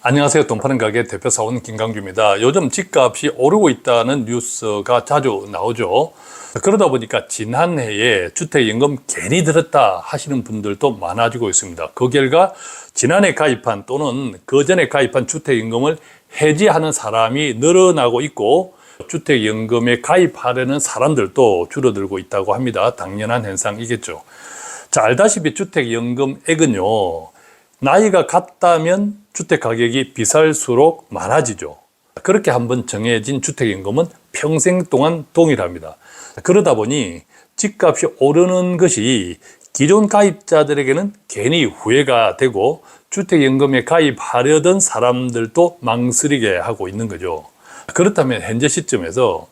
안녕하세요. 돈 파는 가게 대표사원 김강주입니다. 요즘 집값이 오르고 있다는 뉴스가 자주 나오죠. 그러다 보니까 지난해에 주택연금 괜히 들었다 하시는 분들도 많아지고 있습니다. 그 결과 지난해 가입한 또는 그 전에 가입한 주택연금을 해지하는 사람이 늘어나고 있고, 주택연금에 가입하려는 사람들도 줄어들고 있다고 합니다. 당연한 현상이겠죠. 자, 알다시피 주택연금액은요, 나이가 같다면 주택가격이 비쌀수록 많아지죠. 그렇게 한번 정해진 주택연금은 평생 동안 동일합니다. 그러다 보니 집값이 오르는 것이 기존 가입자들에게는 괜히 후회가 되고, 주택연금에 가입하려던 사람들도 망설이게 하고 있는 거죠. 그렇다면 현재 시점에서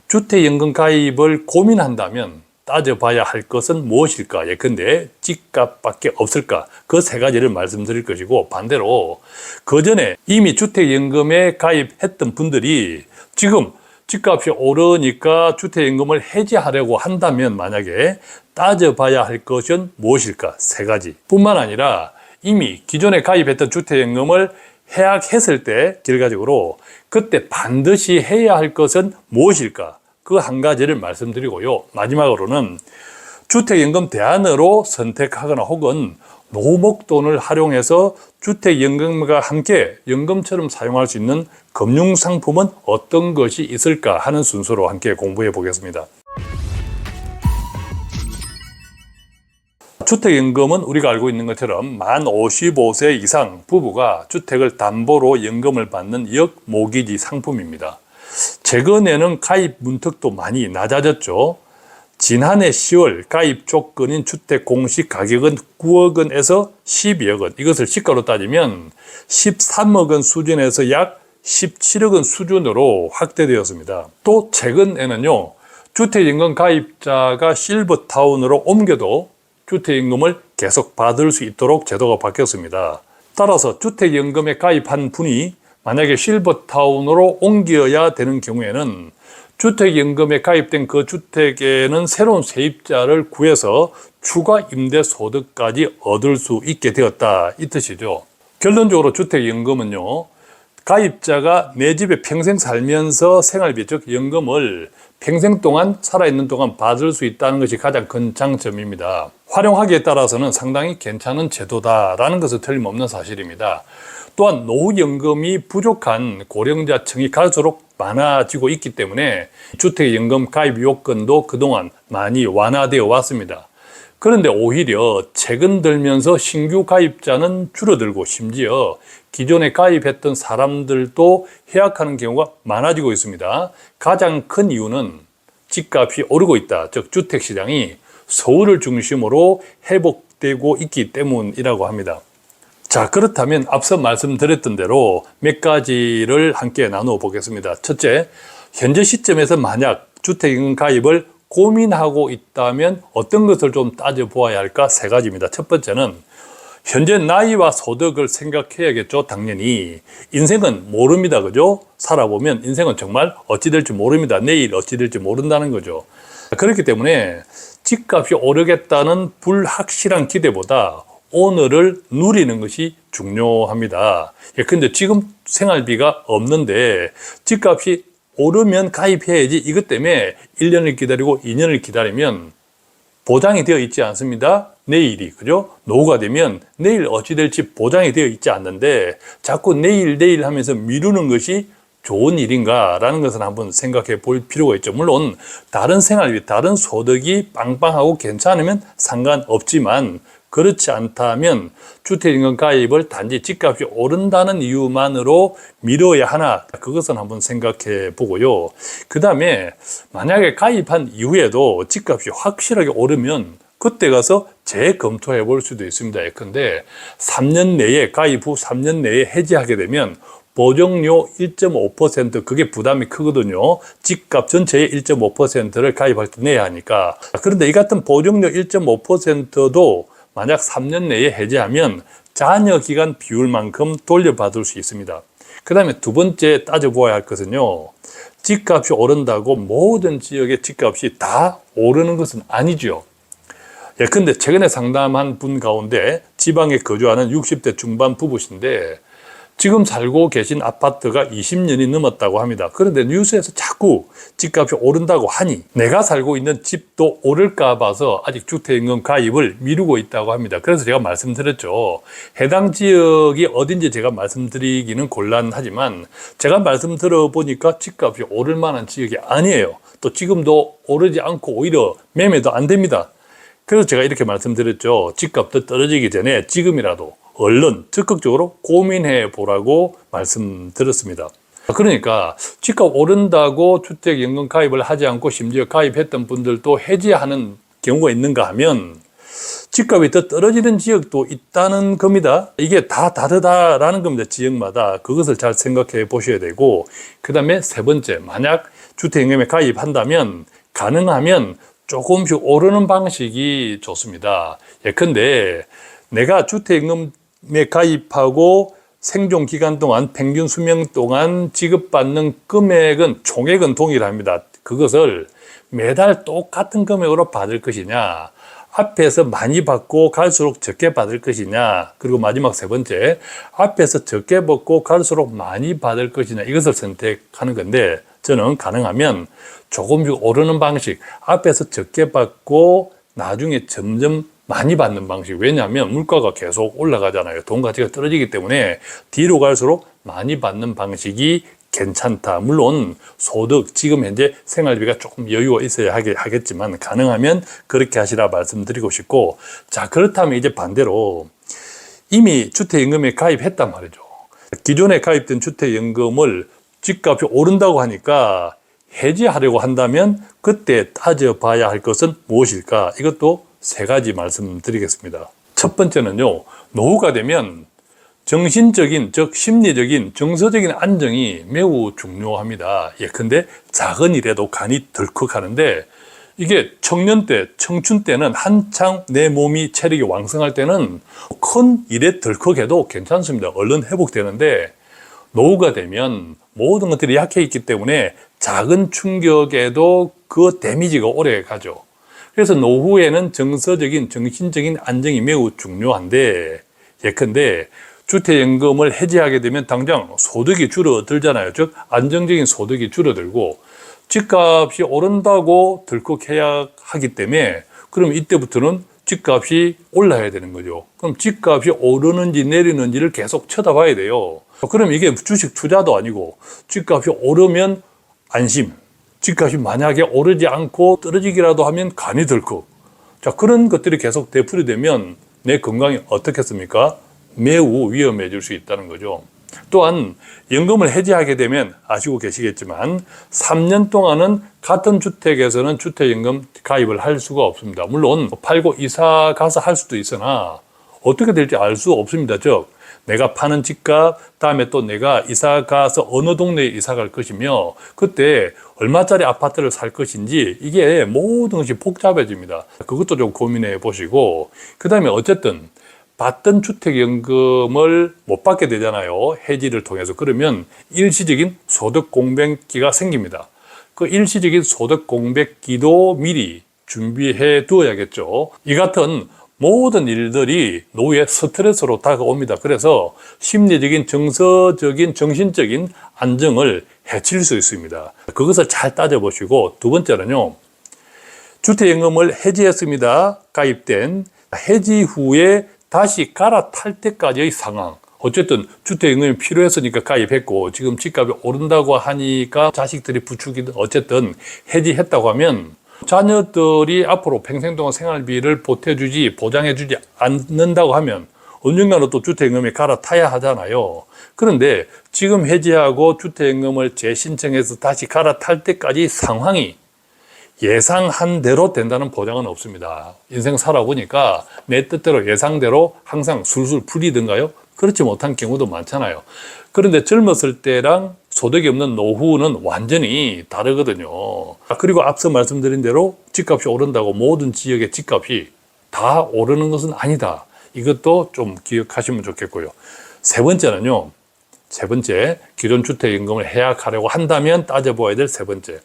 주택연금 가입을 고민한다면 따져봐야 할 것은 무엇일까? 예컨대 집값밖에 없을까? 그 세 가지를 말씀드릴 것이고, 반대로 그 전에 이미 주택연금에 가입했던 분들이 지금 집값이 오르니까 주택연금을 해지하려고 한다면 만약에 따져봐야 할 것은 무엇일까? 세 가지 뿐만 아니라 이미 기존에 가입했던 주택연금을 해약했을 때 결과적으로 그때 반드시 해야 할 것은 무엇일까? 그 한 가지를 말씀드리고요. 마지막으로는 주택연금 대안으로 선택하거나 혹은 노목돈을 활용해서 주택연금과 함께 연금처럼 사용할 수 있는 금융상품은 어떤 것이 있을까 하는 순서로 함께 공부해 보겠습니다. 주택연금은 우리가 알고 있는 것처럼 만 55세 이상 부부가 주택을 담보로 연금을 받는 역모기지 상품입니다. 최근에는 가입 문턱도 많이 낮아졌죠. 지난해 10월 가입 조건인 주택 공시 가격은 9억 원에서 12억 원, 이것을 시가로 따지면 13억 원 수준에서 약 17억 원 수준으로 확대되었습니다. 또 최근에는요, 주택연금 가입자가 실버타운으로 옮겨도 주택연금을 계속 받을 수 있도록 제도가 바뀌었습니다. 따라서 주택연금에 가입한 분이 만약에 실버타운으로 옮겨야 되는 경우에는 주택연금에 가입된 그 주택에는 새로운 세입자를 구해서 추가 임대소득까지 얻을 수 있게 되었다, 이 뜻이죠. 결론적으로 주택연금은요, 가입자가 내 집에 평생 살면서 생활비, 즉 연금을 평생 동안 살아있는 동안 받을 수 있다는 것이 가장 큰 장점입니다. 활용하기에 따라서는 상당히 괜찮은 제도다라는 것은 틀림없는 사실입니다. 또한 노후연금이 부족한 고령자층이 갈수록 많아지고 있기 때문에 주택연금 가입 요건도 그동안 많이 완화되어 왔습니다. 그런데 오히려 최근 들면서 신규 가입자는 줄어들고, 심지어 기존에 가입했던 사람들도 해약하는 경우가 많아지고 있습니다. 가장 큰 이유는 집값이 오르고 있다, 즉 주택시장이 서울을 중심으로 회복되고 있기 때문이라고 합니다. 자, 그렇다면 앞서 말씀드렸던 대로 몇 가지를 함께 나누어 보겠습니다. 첫째, 현재 시점에서 만약 주택연금 가입을 고민하고 있다면 어떤 것을 좀 따져보아야 할까? 세 가지입니다. 첫 번째는 현재 나이와 소득을 생각해야겠죠. 당연히 인생은 모릅니다, 그죠? 살아보면 인생은 정말 어찌 될지 모릅니다. 내일 어찌 될지 모른다는 거죠. 그렇기 때문에 집값이 오르겠다는 불확실한 기대보다 오늘을 누리는 것이 중요합니다. 근데 지금 생활비가 없는데 집값이 오르면 가입해야지, 이것 때문에 1년을 기다리고 2년을 기다리면 보장이 되어 있지 않습니다. 내일이, 그죠? 노후가 되면 내일 어찌 될지 보장이 되어 있지 않는데 자꾸 내일 하면서 미루는 것이 좋은 일인가 라는 것을 한번 생각해 볼 필요가 있죠. 물론 다른 생활비, 다른 소득이 빵빵하고 괜찮으면 상관없지만, 그렇지 않다면 주택연금 가입을 단지 집값이 오른다는 이유만으로 미뤄야 하나, 그것은 한번 생각해 보고요. 그 다음에 만약에 가입한 이후에도 집값이 확실하게 오르면 그때 가서 재검토해 볼 수도 있습니다. 예컨대 3년 내에, 가입 후 3년 내에 해지하게 되면 보증료 1.5%, 그게 부담이 크거든요. 집값 전체의 1.5%를 가입할 때 내야 하니까. 그런데 이 같은 보증료 1.5%도 만약 3년 내에 해지하면 잔여 기간 비율만큼 돌려받을 수 있습니다. 그 다음에 두 번째 따져보아야 할 것은요, 집값이 오른다고 모든 지역의 집값이 다 오르는 것은 아니죠. 예컨대 최근에 상담한 분 가운데 지방에 거주하는 60대 중반 부부신데 지금 살고 계신 아파트가 20년이 넘었다고 합니다. 그런데 뉴스에서 자꾸 집값이 오른다고 하니 내가 살고 있는 집도 오를까 봐서 아직 주택연금 가입을 미루고 있다고 합니다. 그래서 제가 말씀드렸죠. 해당 지역이 어딘지 제가 말씀드리기는 곤란하지만 제가 말씀 들어보니까 집값이 오를 만한 지역이 아니에요. 또 지금도 오르지 않고 오히려 매매도 안 됩니다. 그래서 제가 이렇게 말씀드렸죠. 집값도 떨어지기 전에 지금이라도 얼른 적극적으로 고민해 보라고 말씀드렸습니다. 그러니까 집값 오른다고 주택연금 가입을 하지 않고 심지어 가입했던 분들도 해지하는 경우가 있는가 하면 집값이 더 떨어지는 지역도 있다는 겁니다. 이게 다 다르다라는 겁니다. 지역마다. 그것을 잘 생각해 보셔야 되고, 그 다음에 세 번째, 만약 주택연금에 가입한다면 가능하면 조금씩 오르는 방식이 좋습니다. 예컨대 내가 주택연금에 가입하고 생존 기간 동안 평균 수명 동안 지급받는 금액은 총액은 동일합니다. 그것을 매달 똑같은 금액으로 받을 것이냐, 앞에서 많이 받고 갈수록 적게 받을 것이냐, 그리고 마지막 세 번째, 앞에서 적게 받고 갈수록 많이 받을 것이냐, 이것을 선택하는 건데, 저는 가능하면 조금씩 오르는 방식, 앞에서 적게 받고 나중에 점점 많이 받는 방식. 왜냐하면 물가가 계속 올라가잖아요. 돈 가치가 떨어지기 때문에 뒤로 갈수록 많이 받는 방식이 괜찮다. 물론 소득, 지금 현재 생활비가 조금 여유가 있어야 하겠지만 가능하면 그렇게 하시라 말씀드리고 싶고, 자, 그렇다면 이제 반대로 이미 주택연금에 가입했단 말이죠. 기존에 가입된 주택연금을 집값이 오른다고 하니까 해지하려고 한다면 그때 따져봐야 할 것은 무엇일까? 이것도 세 가지 말씀드리겠습니다. 첫 번째는요, 노후가 되면 정신적인, 즉 심리적인, 정서적인 안정이 매우 중요합니다. 예컨대 작은 일에도 간이 덜컥하는데, 이게 청년 때, 청춘 때는 한창 내 몸이 체력이 왕성할 때는 큰 일에 덜컥해도 괜찮습니다. 얼른 회복되는데, 노후가 되면 모든 것들이 약해 있기 때문에 작은 충격에도 그 데미지가 오래 가죠. 그래서 노후에는 정서적인, 정신적인 안정이 매우 중요한데, 예컨대 주택연금을 해지하게 되면 당장 소득이 줄어들잖아요. 즉 안정적인 소득이 줄어들고 집값이 오른다고 덜컥해야 하기 때문에, 그럼 이때부터는 집값이 올라야 되는 거죠. 그럼 집값이 오르는지 내리는지를 계속 쳐다봐야 돼요. 그럼 이게 주식 투자도 아니고, 집값이 오르면 안심, 집값이 만약에 오르지 않고 떨어지기라도 하면 간이 덜컥. 자, 그런 것들이 계속 되풀이되면 내 건강이 어떻겠습니까? 매우 위험해질 수 있다는 거죠. 또한 연금을 해지하게 되면 아시고 계시겠지만 3년 동안은 같은 주택에서는 주택연금 가입을 할 수가 없습니다. 물론 팔고 이사 가서 할 수도 있으나 어떻게 될지 알 수 없습니다. 즉 내가 파는 집값, 다음에 또 내가 이사 가서 어느 동네에 이사 갈 것이며 그때 얼마짜리 아파트를 살 것인지, 이게 모든 것이 복잡해집니다. 그것도 좀 고민해 보시고, 그 다음에 어쨌든 받던 주택연금을 못 받게 되잖아요. 해지를 통해서. 그러면 일시적인 소득 공백기가 생깁니다. 그 일시적인 소득 공백기도 미리 준비해 두어야겠죠. 이 같은 모든 일들이 노후의 스트레스로 다가옵니다. 그래서 심리적인, 정서적인, 정신적인 안정을 해칠 수 있습니다. 그것을 잘 따져보시고, 두 번째는요, 주택연금을 해지했습니다. 가입된 해지 후에 다시 갈아탈 때까지의 상황. 어쨌든 주택연금이 필요했으니까 가입했고 지금 집값이 오른다고 하니까 자식들이 부추기든 어쨌든 해지했다고 하면 자녀들이 앞으로 평생 동안 생활비를 보태주지, 보장해주지 않는다고 하면 언젠가는 또 주택연금에 갈아타야 하잖아요. 그런데 지금 해지하고 주택연금을 재신청해서 다시 갈아탈 때까지 상황이 예상한 대로 된다는 보장은 없습니다. 인생 살아보니까 내 뜻대로 예상대로 항상 술술 풀리던가요? 그렇지 못한 경우도 많잖아요. 그런데 젊었을 때랑 소득이 없는 노후는 완전히 다르거든요. 그리고 앞서 말씀드린 대로 집값이 오른다고 모든 지역의 집값이 다 오르는 것은 아니다. 이것도 좀 기억하시면 좋겠고요. 세 번째는요. 세 번째, 기존 주택연금을 해약하려고 한다면 따져봐야 될 세 번째.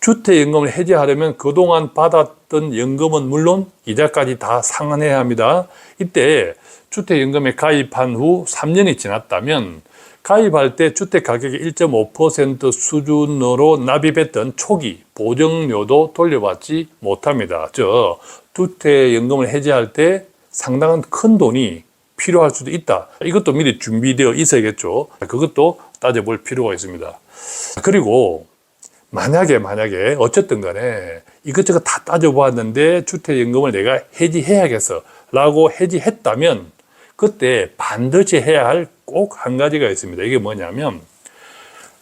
주택연금을 해지하려면 그동안 받았던 연금은 물론 이자까지 다 상환해야 합니다. 이때 주택연금에 가입한 후 3년이 지났다면 가입할 때 주택가격의 1.5% 수준으로 납입했던 초기 보정료도 돌려받지 못합니다. 즉 주택연금을 해지할 때 상당한 큰 돈이 필요할 수도 있다. 이것도 미리 준비되어 있어야겠죠. 그것도 따져볼 필요가 있습니다. 그리고 만약에 어쨌든 간에 이것저것 다 따져보았는데 주택연금을 내가 해지해야겠어 라고 해지했다면 그때 반드시 해야 할 꼭 한 가지가 있습니다. 이게 뭐냐면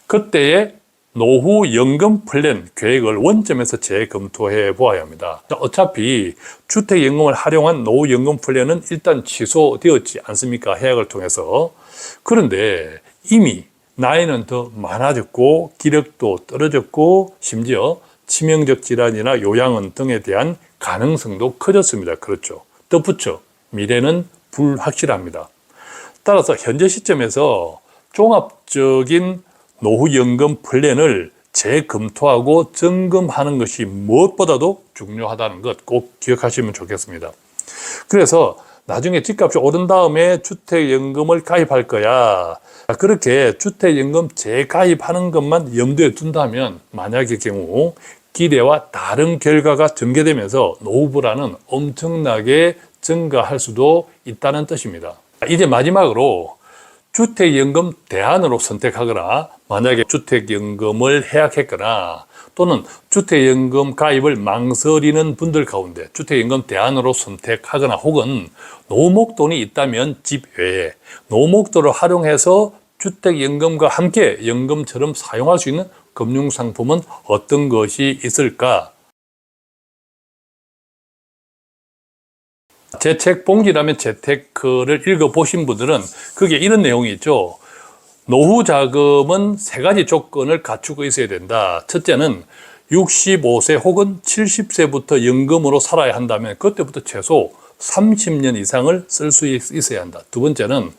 그때의 노후연금 플랜 계획을 원점에서 재검토해 보아야 합니다. 어차피 주택연금을 활용한 노후연금 플랜은 일단 취소되었지 않습니까? 해약을 통해서. 그런데 이미 나이는 더 많아졌고 기력도 떨어졌고 심지어 치명적 질환이나 요양원 등에 대한 가능성도 커졌습니다. 그렇죠. 덧붙여 미래는 불확실합니다. 따라서 현재 시점에서 종합적인 노후연금 플랜을 재검토하고 점검하는 것이 무엇보다도 중요하다는 것 꼭 기억하시면 좋겠습니다. 그래서 나중에 집값이 오른 다음에 주택연금을 가입할 거야. 그렇게 주택연금 재가입하는 것만 염두에 둔다면 만약의 경우 기대와 다른 결과가 전개되면서 노후 불안은 엄청나게 증가할 수도 있다는 뜻입니다. 이제 마지막으로 주택연금 대안으로 선택하거나 만약에 주택연금을 해약했거나 또는 주택연금 가입을 망설이는 분들 가운데 주택연금 대안으로 선택하거나 혹은 노목돈이 있다면 집 외에 노목돈을 활용해서 주택연금과 함께 연금처럼 사용할 수 있는 금융상품은 어떤 것이 있을까? 제 책 봉지라면 재테크를 읽어보신 분들은 거기에 이런 내용이 있죠. 노후 자금은 세 가지 조건을 갖추고 있어야 된다. 첫째는 65세 혹은 70세부터 연금으로 살아야 한다면 그때부터 최소 30년 이상을 쓸 수 있어야 한다. 두 번째는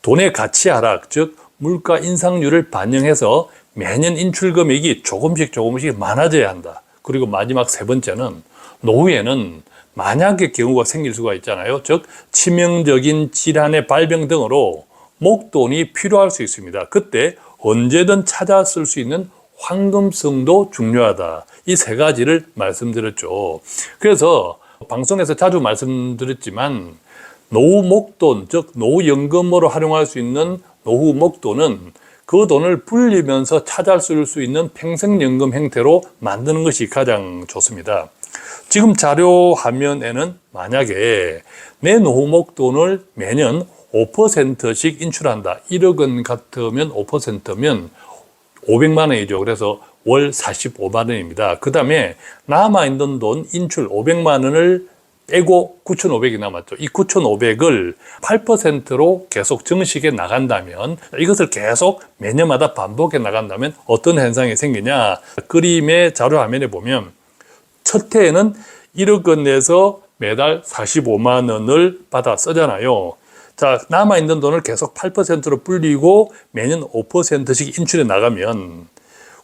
돈의 가치 하락, 즉 물가 인상률을 반영해서 매년 인출 금액이 조금씩 많아져야 한다. 그리고 마지막 세 번째는 노후에는 만약의 경우가 생길 수가 있잖아요. 즉 치명적인 질환의 발병 등으로 목돈이 필요할 수 있습니다. 그때 언제든 찾아 쓸 수 있는 황금성도 중요하다. 이 세 가지를 말씀드렸죠. 그래서 방송에서 자주 말씀드렸지만 노후 목돈, 즉 노후연금으로 활용할 수 있는 노후 목돈은 그 돈을 불리면서 찾아 쓸 수 있는 평생연금 형태로 만드는 것이 가장 좋습니다. 지금 자료 화면에는 만약에 내 노후 목돈을 매년 5%씩 인출한다. 1억 원 같으면 5%면 500만 원이죠. 그래서 월 45만 원입니다. 그 다음에 남아있는 돈 인출 500만 원을 빼고 9,500이 남았죠. 이 9,500을 8%로 계속 정식에 나간다면 이것을 계속 매년마다 반복해 나간다면 어떤 현상이 생기냐. 그림의 자료 화면에 보면 첫 해에는 1억 원 내서 매달 45만 원을 받아 쓰잖아요. 자, 남아있는 돈을 계속 8%로 불리고 매년 5%씩 인출해 나가면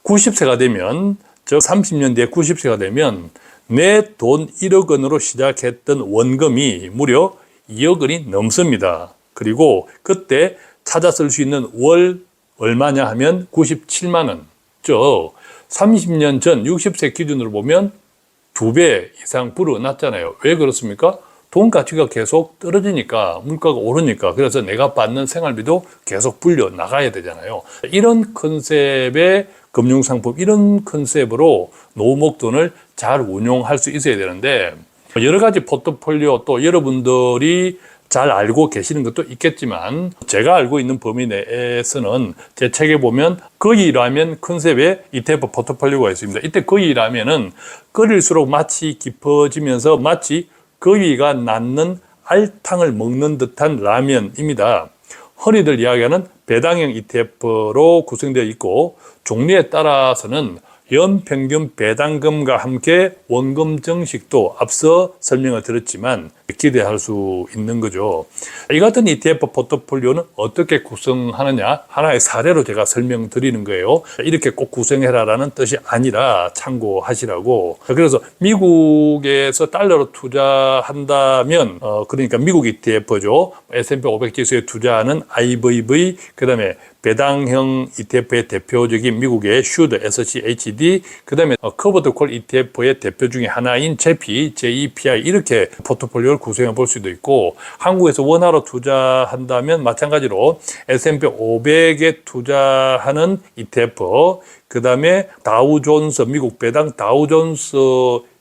90세가 되면, 즉 30년 뒤에 90세가 되면 내 돈 1억 원으로 시작했던 원금이 무려 2억 원이 넘습니다. 그리고 그때 찾아 쓸 수 있는 월 얼마냐 하면 97만 원. 즉 30년 전 60세 기준으로 보면 2배 이상 불어났잖아요. 왜 그렇습니까? 돈 가치가 계속 떨어지니까, 물가가 오르니까. 그래서 내가 받는 생활비도 계속 불려 나가야 되잖아요. 이런 컨셉의 금융상품, 이런 컨셉으로 노후 목돈을 잘 운용할 수 있어야 되는데, 여러 가지 포트폴리오 또 여러분들이 잘 알고 계시는 것도 있겠지만 제가 알고 있는 범위 내에서는 제 책에 보면 거의라면 컨셉의 ETF 포트폴리오가 있습니다. 이때 거의라면은 끓일수록 맛이 깊어지면서 마치 거위가 낳는 알탕을 먹는 듯한 라면입니다. 흔히들 이야기하는 배당형 ETF로 구성되어 있고 종류에 따라서는 연평균 배당금과 함께 원금 증식도 앞서 설명을 드렸지만 기대할 수 있는 거죠. 이 같은 ETF 포트폴리오는 어떻게 구성하느냐 하나의 사례로 제가 설명드리는 거예요. 이렇게 꼭 구성해라라는 뜻이 아니라 참고하시라고. 그래서 미국에서 달러로 투자한다면 그러니까 미국 ETF죠. S&P 500 지수에 투자하는 IVV, 그다음에 배당형 ETF의 대표적인 미국의 슈드 SCHD, 그다음에 커버드 콜 ETF의 대표 중에 하나인 JEPI, JEPI 이렇게 포트폴리오를 구성해 볼 수도 있고, 한국에서 원화로 투자한다면 마찬가지로 S&P 500에 투자하는 ETF, 그다음에 다우존스 미국 배당 다우존스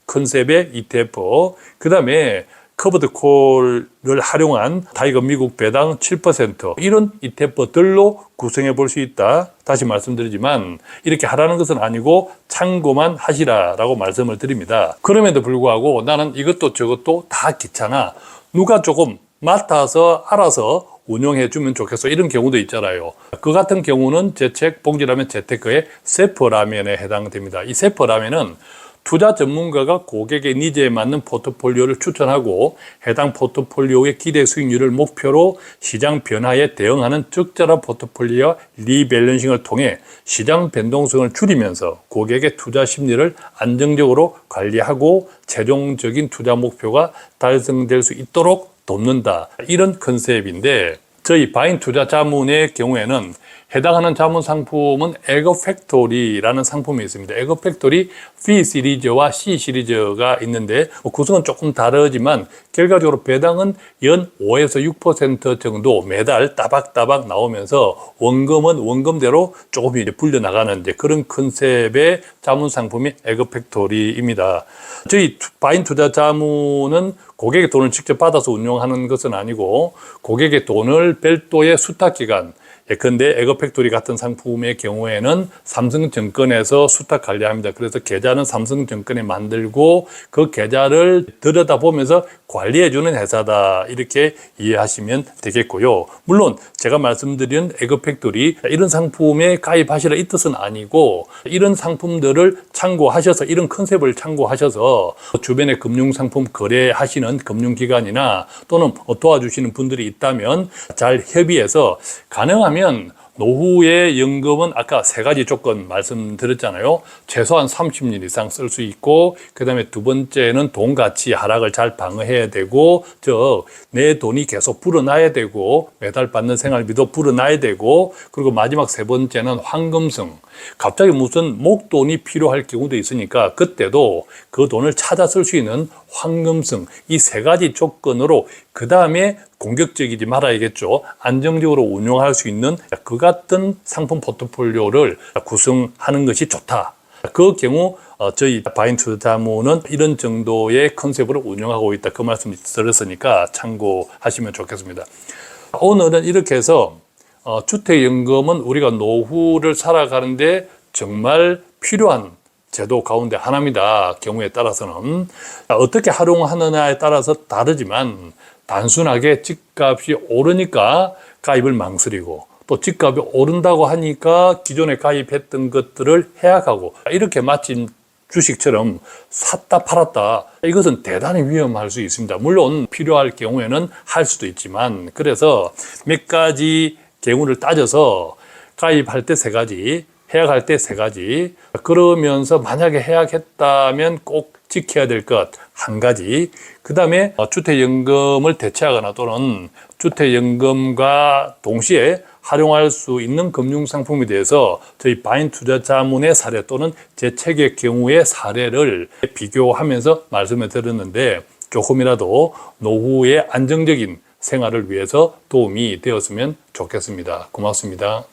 컨셉의 ETF, 그다음에 커버드 콜을 활용한 타이거 미국 배당 7% 이런 ETF들로 구성해 볼 수 있다. 다시 말씀드리지만 이렇게 하라는 것은 아니고 참고만 하시라라고 말씀을 드립니다. 그럼에도 불구하고 나는 이것도 저것도 다 귀찮아. 누가 조금 맡아서 알아서 운영해 주면 좋겠어. 이런 경우도 있잖아요. 그 같은 경우는 제 책 봉지라면 재테크의 세퍼라면에 해당됩니다. 이 세퍼라면은 투자 전문가가 고객의 니즈에 맞는 포트폴리오를 추천하고 해당 포트폴리오의 기대 수익률을 목표로 시장 변화에 대응하는 적절한 포트폴리오 리밸런싱을 통해 시장 변동성을 줄이면서 고객의 투자 심리를 안정적으로 관리하고 최종적인 투자 목표가 달성될 수 있도록 돕는다. 이런 컨셉인데 저희 바인 투자 자문의 경우에는 해당하는 자문 상품은 에거팩토리라는 상품이 있습니다. 에거팩토리 B 시리즈와 C 시리즈가 있는데 구성은 조금 다르지만 결과적으로 배당은 연 5에서 6% 정도 매달 따박따박 나오면서 원금은 원금대로 조금 이제 불려나가는 이제 그런 컨셉의 자문 상품이 에거팩토리입니다. 저희 바인 투자 자문은 고객의 돈을 직접 받아서 운용하는 것은 아니고 고객의 돈을 별도의 수탁기관, 예컨대 에거팩토리 같은 상품의 경우에는 삼성증권에서 수탁 관리합니다. 그래서 계좌는 삼성증권에 만들고 그 계좌를 들여다보면서 관리해주는 회사다. 이렇게 이해하시면 되겠고요. 물론 제가 말씀드린 에거팩토리 이런 상품에 가입하시라 이 뜻은 아니고 이런 상품들을 참고하셔서 이런 컨셉을 참고하셔서 주변에 금융상품 거래하시는 금융기관이나 또는 도와주시는 분들이 있다면 잘 협의해서 가능하면 노후의 연금은 아까 세 가지 조건 말씀드렸잖아요. 최소한 30년 이상 쓸 수 있고, 그 다음에 두 번째는 돈 가치 하락을 잘 방어해야 되고, 내 돈이 계속 불어나야 되고, 매달 받는 생활비도 불어나야 되고, 그리고 마지막 세 번째는 황금성. 갑자기 무슨 목돈이 필요할 경우도 있으니까 그때도 그 돈을 찾아 쓸 수 있는 황금성, 이 세 가지 조건으로 그 다음에 공격적이지 말아야겠죠. 안정적으로 운용할 수 있는 그 같은 상품 포트폴리오를 구성하는 것이 좋다. 그 경우 저희 바인 투자 자문은 이런 정도의 컨셉으로 운영하고 있다. 그 말씀 드렸으니까 참고하시면 좋겠습니다. 오늘은 이렇게 해서 주택연금은 우리가 노후를 살아가는데 정말 필요한 제도 가운데 하나입니다. 경우에 따라서는 어떻게 활용하느냐에 따라서 다르지만 단순하게 집값이 오르니까 가입을 망설이고 또 집값이 오른다고 하니까 기존에 가입했던 것들을 해약하고 이렇게 마치 주식처럼 샀다 팔았다, 이것은 대단히 위험할 수 있습니다. 물론 필요할 경우에는 할 수도 있지만, 그래서 몇 가지 경우를 따져서 가입할 때 세 가지, 해약할 때 세 가지, 그러면서 만약에 해약했다면 꼭 지켜야 될 것 한 가지, 그 다음에 주택연금을 대체하거나 또는 주택연금과 동시에 활용할 수 있는 금융상품에 대해서 저희 바인 투자 자문의 사례 또는 제 책의 경우의 사례를 비교하면서 말씀을 드렸는데 조금이라도 노후의 안정적인 생활을 위해서 도움이 되었으면 좋겠습니다. 고맙습니다.